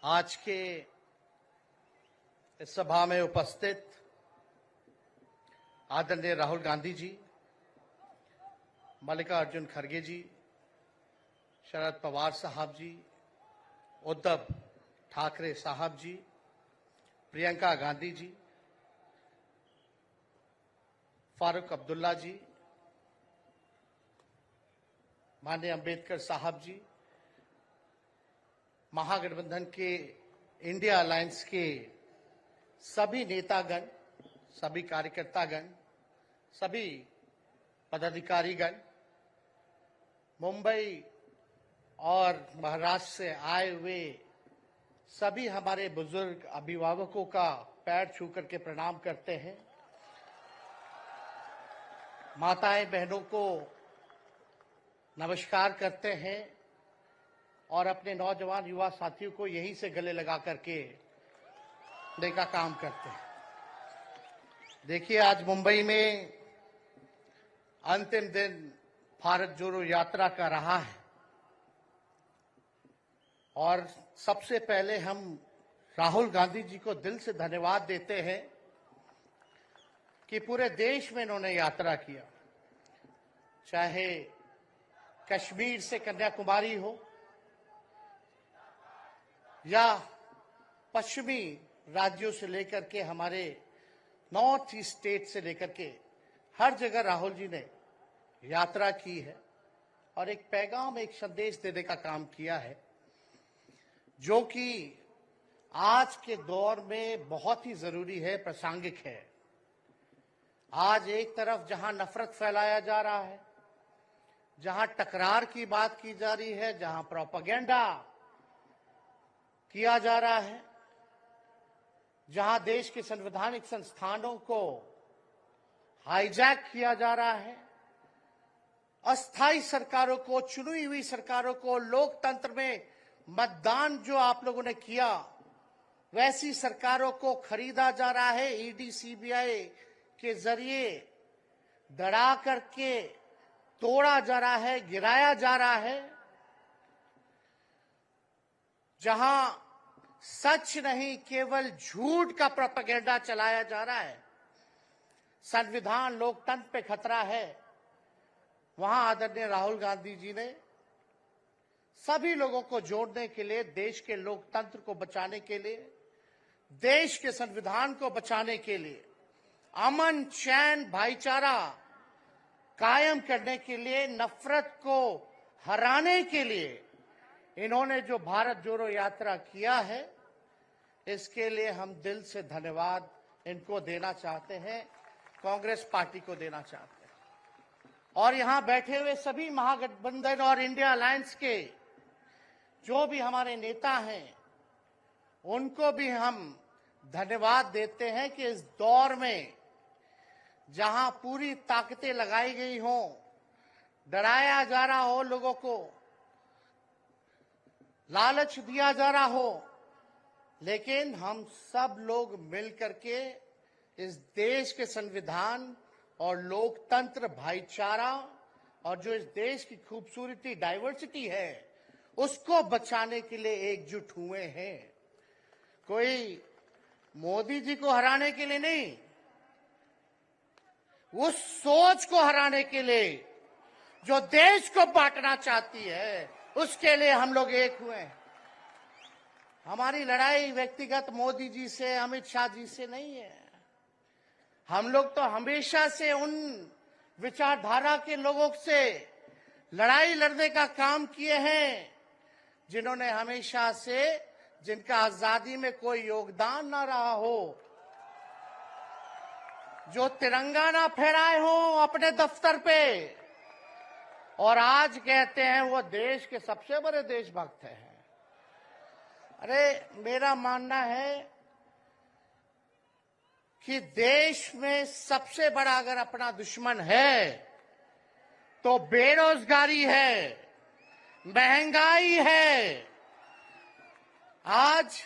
आज के इस सभा में उपस्थित आदरणीय राहुल गांधी जी, मल्लिकार्जुन खड़गे जी, शरद पवार साहब जी, उद्धव ठाकरे साहब जी, प्रियंका गांधी जी, फारूक अब्दुल्ला जी, माननीय अंबेडकर साहब जी, महागठबंधन के इंडिया अलायंस के सभी नेतागण, सभी कार्यकर्तागण, सभी पदाधिकारीगण, मुंबई और महाराष्ट्र से आए हुए सभी हमारे बुजुर्ग अभिभावकों का पैर छू करके प्रणाम करते हैं। माताएं बहनों को नमस्कार करते हैं और अपने नौजवान युवा साथियों को यहीं से गले लगा करके का काम करते हैं। देखिए, आज मुंबई में अंतिम दिन भारत जोड़ो यात्रा का रहा है और सबसे पहले हम राहुल गांधी जी को दिल से धन्यवाद देते हैं कि पूरे देश में इन्होंने यात्रा किया, चाहे कश्मीर से कन्याकुमारी हो या पश्चिमी राज्यों से लेकर के हमारे नॉर्थ ईस्ट स्टेट से लेकर के हर जगह राहुल जी ने यात्रा की है और एक पैगाम, एक संदेश देने का काम किया है, जो कि आज के दौर में बहुत ही जरूरी है, प्रासंगिक है। आज एक तरफ जहां नफरत फैलाया जा रहा है, जहां टकरार की बात की जा रही है, जहां प्रोपेगेंडा किया जा रहा है, जहां देश के संवैधानिक संस्थानों को हाईजैक किया जा रहा है, अस्थायी सरकारों को, चुनी हुई सरकारों को, लोकतंत्र में मतदान जो आप लोगों ने किया वैसी सरकारों को खरीदा जा रहा है, ईडी सीबीआई के जरिए दड़ा करके तोड़ा जा रहा है, गिराया जा रहा है। जहां सच नहीं, केवल झूठ का प्रोपेगेंडा चलाया जा रहा है, संविधान लोकतंत्र पे खतरा है, वहां आदरणीय राहुल गांधी जी ने सभी लोगों को जोड़ने के लिए, देश के लोकतंत्र को बचाने के लिए, देश के संविधान को बचाने के लिए, अमन चैन भाईचारा कायम करने के लिए, नफरत को हराने के लिए इन्होंने जो भारत जोड़ो यात्रा किया है, इसके लिए हम दिल से धन्यवाद इनको देना चाहते हैं, कांग्रेस पार्टी को देना चाहते हैं। और यहां बैठे हुए सभी महागठबंधन और इंडिया अलायंस के जो भी हमारे नेता हैं, उनको भी हम धन्यवाद देते हैं कि इस दौर में जहां पूरी ताकतें लगाई गई हों, डराया जा रहा हो, लोगों को लालच दिया जा रहा हो, लेकिन हम सब लोग मिलकर के इस देश के संविधान और लोकतंत्र, भाईचारा और जो इस देश की खूबसूरती, डाइवर्सिटी है, उसको बचाने के लिए एकजुट हुए हैं। कोई मोदी जी को हराने के लिए नहीं, उस सोच को हराने के लिए जो देश को बांटना चाहती है, उसके लिए हम लोग एक हुए हैं। हमारी लड़ाई व्यक्तिगत मोदी जी से, अमित शाह जी से नहीं है। हम लोग तो हमेशा से उन विचारधारा के लोगों से लड़ाई लड़ने का काम किए हैं जिन्होंने हमेशा से, जिनका आजादी में कोई योगदान ना रहा हो, जो तिरंगा ना फहराए हो अपने दफ्तर पे, और आज कहते हैं वो देश के सबसे बड़े देशभक्त हैं। अरे, मेरा मानना है कि देश में सबसे बड़ा अगर अपना दुश्मन है तो बेरोजगारी है, महंगाई है, आज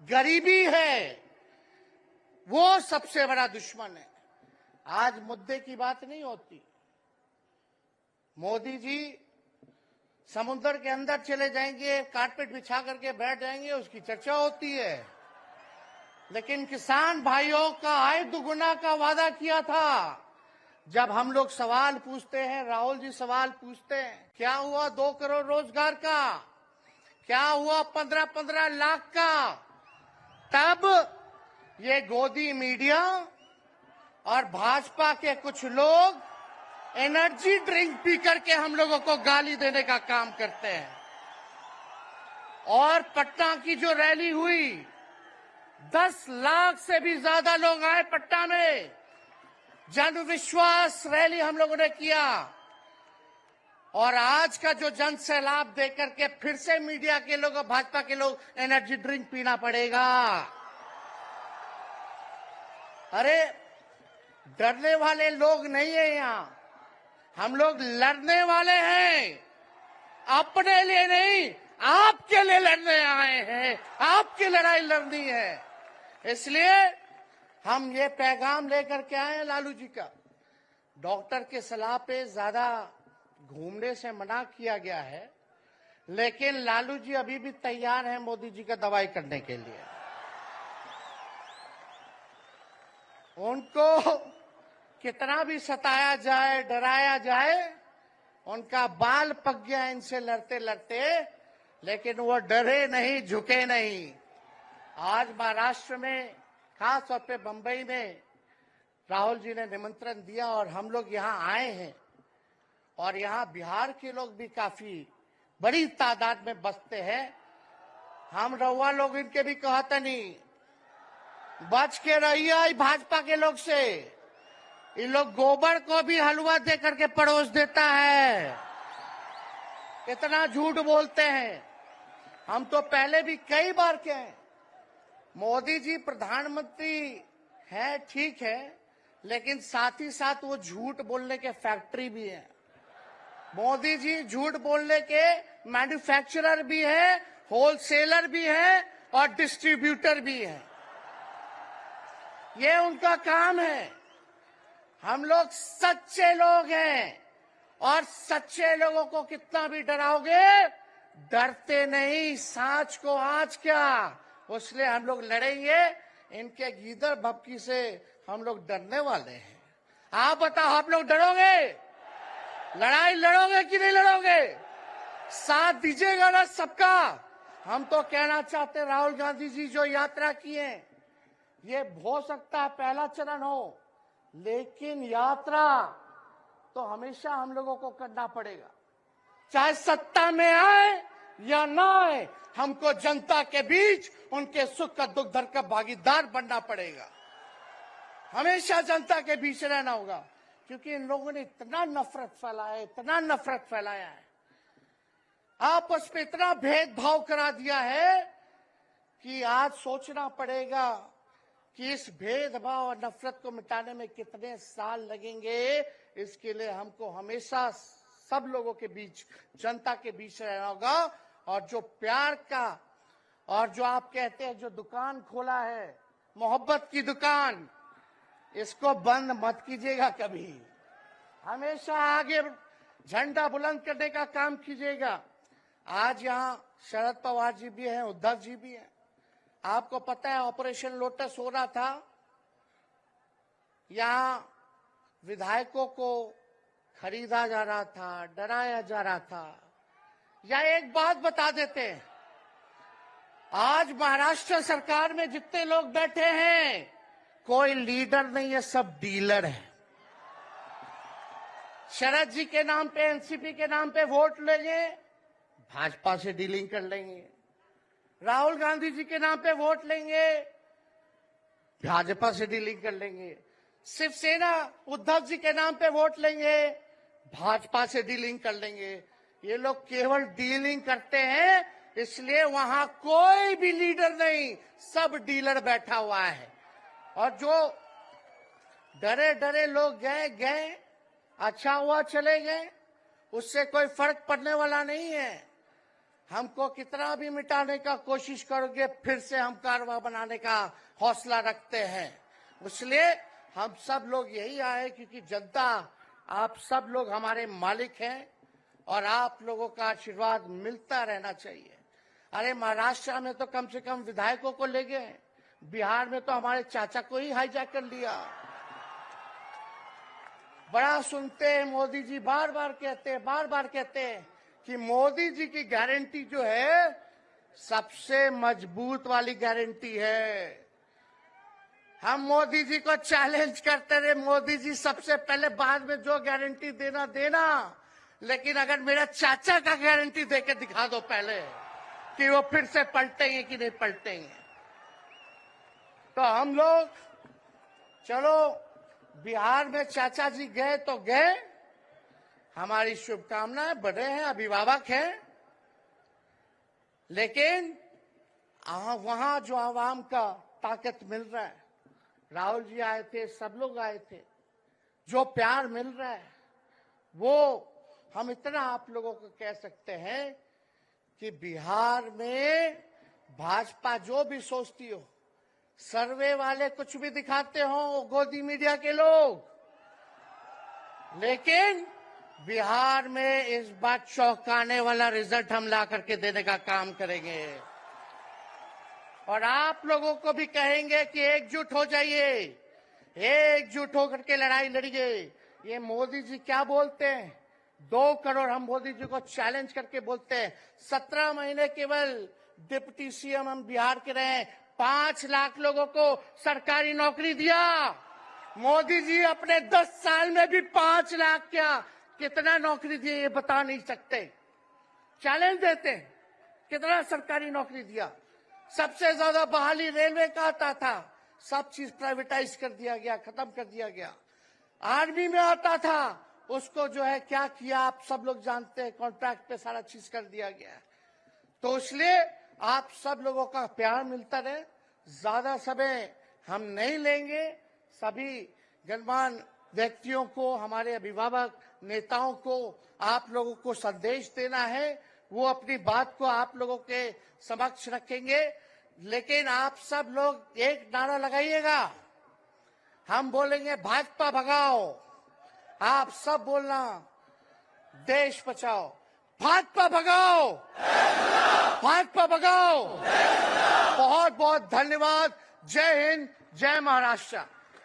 गरीबी है, वो सबसे बड़ा दुश्मन है। आज मुद्दे की बात नहीं होती। मोदी जी समुद्र के अंदर चले जाएंगे, कारपेट बिछा करके बैठ जाएंगे, उसकी चर्चा होती है। लेकिन किसान भाइयों का आय दुगुना का वादा किया था। जब हम लोग सवाल पूछते हैं, राहुल जी सवाल पूछते हैं, क्या हुआ 2 करोड़ रोजगार का, क्या हुआ 15-15 लाख का, तब ये गोदी मीडिया और भाजपा के कुछ लोग एनर्जी ड्रिंक पी करके हम लोगों को गाली देने का काम करते हैं। और पटना की जो रैली हुई, 10 लाख से भी ज्यादा लोग आए पटना में। जन विश्वास रैली हम लोगों ने किया। और आज का जो जन सैलाब देकर के फिर से मीडिया के लोग और भाजपा के लोग एनर्जी ड्रिंक पीना पड़ेगा। अरे डरने वाले लोग नहीं है यहाँ, हम लोग लड़ने वाले हैं। अपने लिए नहीं, आपके लिए लड़ने आए हैं, आपकी लड़ाई लड़नी है। इसलिए हम ये पैगाम लेकर के आए हैं लालू जी का। डॉक्टर के सलाह पे ज्यादा घूमने से मना किया गया है, लेकिन लालू जी अभी भी तैयार हैं मोदी जी का दवाई करने के लिए। उनको कितना भी सताया जाए, डराया जाए, उनका बाल पक गया इनसे लड़ते लड़ते, लेकिन वो डरे नहीं, झुके नहीं। आज महाराष्ट्र में, खास तौर पे बंबई में राहुल जी ने निमंत्रण दिया और हम लोग यहाँ आए हैं। और यहाँ बिहार के लोग भी काफी बड़ी तादाद में बसते हैं। हम रउआ लोग इनके भी कहते नहीं, बच के रहिए भाजपा के लोग से। ये लोग गोबर को भी हलवा दे करके परोस देता है। इतना झूठ बोलते हैं। हम तो पहले भी कई बार कहे, मोदी जी प्रधानमंत्री है, ठीक है, लेकिन साथ ही साथ वो झूठ बोलने के फैक्ट्री भी है। मोदी जी झूठ बोलने के मैन्युफैक्चरर भी है, होलसेलर भी है और डिस्ट्रीब्यूटर भी है। ये उनका काम है। हम लोग सच्चे लोग हैं और सच्चे लोगों को कितना भी डराओगे, डरते नहीं। सांच को आँच क्या, इसलिए हम लोग लड़ेंगे। इनके गीदड़ भपकी से हम लोग डरने वाले हैं। आप बताओ, आप लोग डरोगे? लड़ाई लड़ोगे कि नहीं लड़ोगे? साथ दीजिएगा ना सबका। हम तो कहना चाहते, राहुल गांधी जी जो यात्रा किए, ये हो सकता है पहला चरण हो, लेकिन यात्रा तो हमेशा हम लोगों को करना पड़ेगा। चाहे सत्ता में आए या ना आए, हमको जनता के बीच उनके सुख का दुख दर्द का भागीदार बनना पड़ेगा। हमेशा जनता के बीच रहना होगा, क्योंकि इन लोगों ने इतना नफरत फैलाया है, इतना नफरत फैलाया है, आपस में इतना भेदभाव करा दिया है कि आज सोचना पड़ेगा कि इस भेदभाव और नफरत को मिटाने में कितने साल लगेंगे। इसके लिए हमको हमेशा सब लोगों के बीच, जनता के बीच रहना होगा। और जो प्यार का, और जो आप कहते हैं जो दुकान खोला है, मोहब्बत की दुकान, इसको बंद मत कीजिएगा कभी। हमेशा आगे झंडा बुलंद करने का काम कीजिएगा। आज यहाँ शरद पवार जी भी हैं, उद्धव जी भी हैं। आपको पता है ऑपरेशन लोटस हो रहा था, यहाँ विधायकों को खरीदा जा रहा था, डराया जा रहा था। या एक बात बता देते हैं, आज महाराष्ट्र सरकार में जितने लोग बैठे हैं, कोई लीडर नहीं है, सब डीलर है। शरद जी के नाम पे, एनसीपी के नाम पे वोट लेंगे, भाजपा से डीलिंग कर लेंगे। राहुल गांधी जी के नाम पे वोट लेंगे, भाजपा से डीलिंग कर लेंगे। शिवसेना उद्धव जी के नाम पे वोट लेंगे, भाजपा से डीलिंग कर लेंगे। ये लोग केवल डीलिंग करते हैं, इसलिए वहां कोई भी लीडर नहीं, सब डीलर बैठा हुआ है। और जो डरे डरे लोग गए, अच्छा हुआ चले गए, उससे कोई फर्क पड़ने वाला नहीं है। हमको कितना भी मिटाने का कोशिश करोगे, फिर से हम कारवा बनाने का हौसला रखते हैं। इसलिए हम सब लोग यही आए, क्योंकि जनता, आप सब लोग हमारे मालिक हैं और आप लोगों का आशीर्वाद मिलता रहना चाहिए। अरे महाराष्ट्र में तो कम से कम विधायकों को ले गए, बिहार में तो हमारे चाचा को ही हाईजैक कर लिया। बड़ा सुनते हैं मोदी जी, बार बार कहते हैं कि मोदी जी की गारंटी जो है सबसे मजबूत वाली गारंटी है। हम मोदी जी को चैलेंज करते रहे, मोदी जी सबसे पहले बाद में जो गारंटी देना, लेकिन अगर मेरा चाचा का गारंटी देके दिखा दो पहले कि वो फिर से पलटेंगे कि नहीं पलटेंगे। तो हम लोग चलो बिहार में चाचा जी गए तो गए, हमारी शुभकामनाएं, बड़े हैं, अभिभावक हैं, लेकिन वहां जो आवाम का ताकत मिल रहा है, राहुल जी आए थे, सब लोग आए थे, जो प्यार मिल रहा है वो हम इतना आप लोगों को कह सकते हैं कि बिहार में भाजपा जो भी सोचती हो, सर्वे वाले कुछ भी दिखाते हो, गोदी मीडिया के लोग, लेकिन बिहार में इस बार चौंकाने वाला रिजल्ट हम ला करके देने का काम करेंगे। और आप लोगों को भी कहेंगे कि एकजुट हो जाइए, एकजुट होकर के लड़ाई लड़िए। ये मोदी जी क्या बोलते हैं, 2 करोड़, हम मोदी जी को चैलेंज करके बोलते हैं 17 महीने केवल डिप्टी सीएम हम बिहार के रहे, 5 लाख लोगों को सरकारी नौकरी दिया। मोदी जी अपने 10 साल में भी 5 लाख क्या कितना नौकरी दिए ये बता नहीं सकते। चैलेंज देते हैं कितना सरकारी नौकरी दिया। सबसे ज्यादा बहाली रेलवे का आता था, सब चीज प्राइवेटाइज कर दिया गया, खत्म कर दिया गया। आर्मी में आता था, उसको जो है क्या किया आप सब लोग जानते हैं, कॉन्ट्रैक्ट पे सारा चीज कर दिया गया। तो इसलिए आप सब लोगों का प्यार मिलता रहे, ज्यादा समय हम नहीं लेंगे। सभी गणमान्य व्यक्तियों को, हमारे अभिभावक नेताओं को आप लोगों को संदेश देना है, वो अपनी बात को आप लोगों के समक्ष रखेंगे। लेकिन आप सब लोग एक नारा लगाइएगा, हम बोलेंगे भाजपा भगाओ, आप सब बोलना देश बचाओ। भाजपा भगाओ, भाजपा भगाओ। बहुत बहुत धन्यवाद। जय हिंद, जय महाराष्ट्र।